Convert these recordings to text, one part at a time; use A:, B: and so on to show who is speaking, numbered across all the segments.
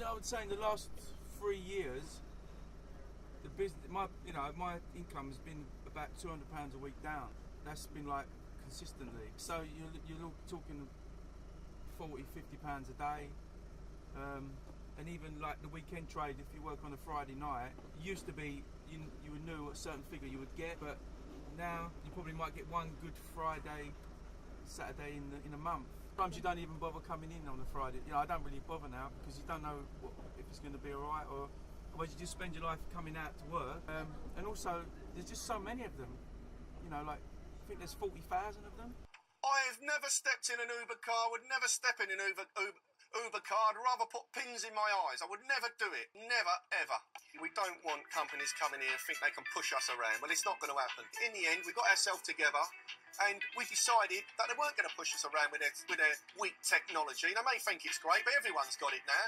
A: I would say in the last 3 years, the business, my income has been about £200 a week down. That's been like consistently. So you're talking £40-50 a day, and even like the weekend trade. If you work on a Friday night, it used to be you knew what a certain figure you would get, but now you probably might get one good Friday, Saturday in a month. Sometimes you don't even bother coming in on a Friday. I don't really bother now because you don't know if it's going to be alright, or otherwise you just spend your life coming out to work. And also, there's just so many of them. Like I think there's 40,000 of them.
B: I've never stepped in an Uber car. Would never step in an Uber car. I'd rather put pins in my eyes. I would never do it. Never, ever. We don't want companies coming here and think they can push us around. Well, it's not going to happen. In the end, we got ourselves together and we decided that they weren't going to push us around with their weak technology. They may think it's great, but everyone's got it now.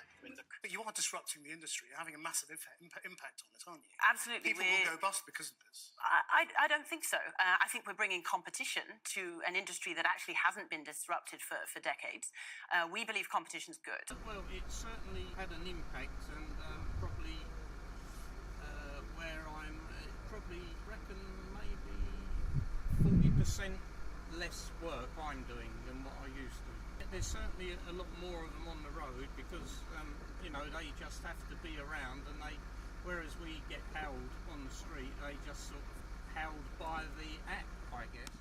C: But you are disrupting the industry. You're having a massive impact on it, aren't you?
D: Absolutely.
C: People will go bust because of this.
D: I don't think so. I think we're bringing competition to an industry that actually hasn't been disrupted for decades. We believe competition's good.
E: Well, it certainly had an impact, and probably where I'm probably reckon maybe 40% less work I'm doing than what I used to. There's certainly a lot more of them on the road because they just have to be around, and whereas we get held on the street, they just sort of held by the app, I guess.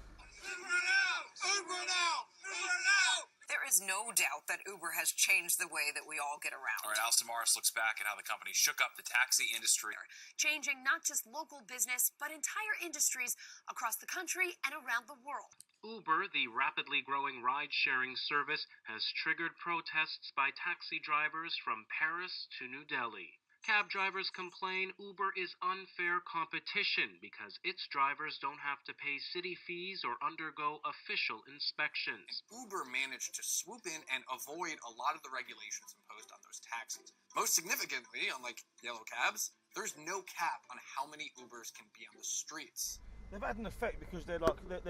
B: Uber now! Uber now! Uber now!
F: There is no doubt that Uber has changed the way that we all get around.
G: All right, Alison Morris looks back at how the company shook up the taxi industry.
F: Changing not just local business, but entire industries across the country and around the world.
H: Uber, the rapidly growing ride-sharing service, has triggered protests by taxi drivers from Paris to New Delhi. Cab drivers complain Uber is unfair competition because its drivers don't have to pay city fees or undergo official inspections.
G: Uber managed to swoop in and avoid a lot of the regulations imposed on those taxis. Most significantly, unlike yellow cabs, there's no cap on how many Ubers can be on the streets.
I: They've had an effect because they're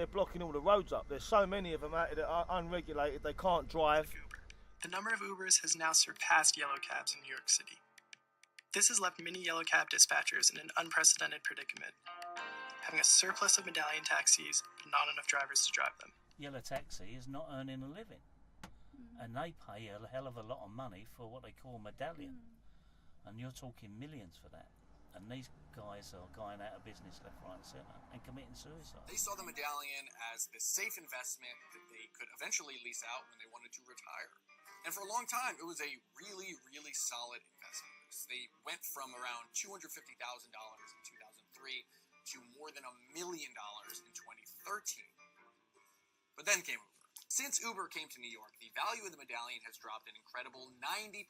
I: blocking all the roads up. There's so many of them out there that are unregulated, they can't drive.
J: The number of Ubers has now surpassed yellow cabs in New York City. This has left many yellow cab dispatchers in an unprecedented predicament, having a surplus of medallion taxis but not enough drivers to drive them.
K: Yellow taxi is not earning a living, and they pay a hell of a lot of money for what they call medallion, and you're talking millions for that. And these guys are going out of business left, right and centre and committing suicide.
G: They saw the medallion as the safe investment that they could eventually lease out when they wanted to retire. And for a long time, it was a really, really solid investment. They went from around $250,000 in 2003 to more than $1 million in 2013. But then came Uber. Since Uber came to New York, the value of the medallion has dropped an incredible 90%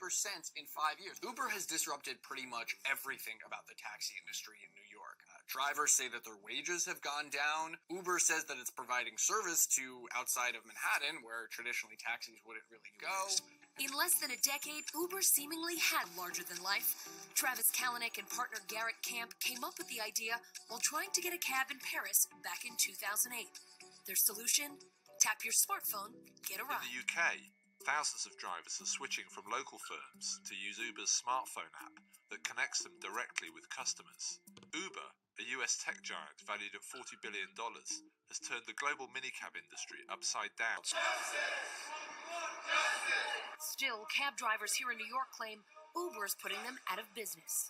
G: in 5 years. Uber has disrupted pretty much everything about the taxi industry in New York. Drivers say that their wages have gone down. Uber says that it's providing service to outside of Manhattan, where traditionally taxis wouldn't really go.
F: In less than a decade, Uber seemingly had larger than life. Travis Kalanick and partner Garrett Camp came up with the idea while trying to get a cab in Paris back in 2008. Their solution? Tap your smartphone, get a ride.
L: In the UK, thousands of drivers are switching from local firms to use Uber's smartphone app that connects them directly with customers. Uber, a US tech giant valued at $40 billion, has turned the global minicab industry upside down.
F: Still, cab drivers here in New York claim Uber is putting them out of business.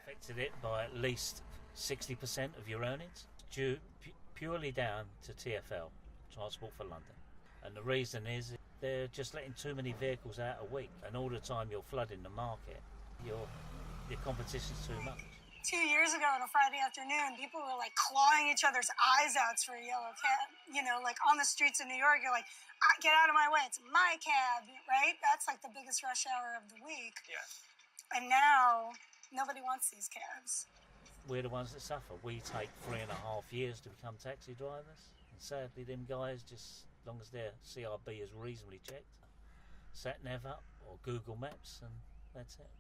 K: Affected it by at least 60% of your earnings, due purely down to TfL, Transport for London. And the reason is they're just letting too many vehicles out a week, and all the time you're flooding the market. Your competition's too much.
M: 2 years ago on a Friday afternoon, people were like clawing each other's eyes out for a yellow cab. Like on the streets of New York, you're like, get out of my way, it's my cab, right? That's like the biggest rush hour of the week.
J: Yeah.
M: And now nobody wants these cabs.
K: We're the ones that suffer. We take 3.5 years to become taxi drivers. And sadly, them guys, just as long as their CRB is reasonably checked, sat nav up or Google Maps, and that's it.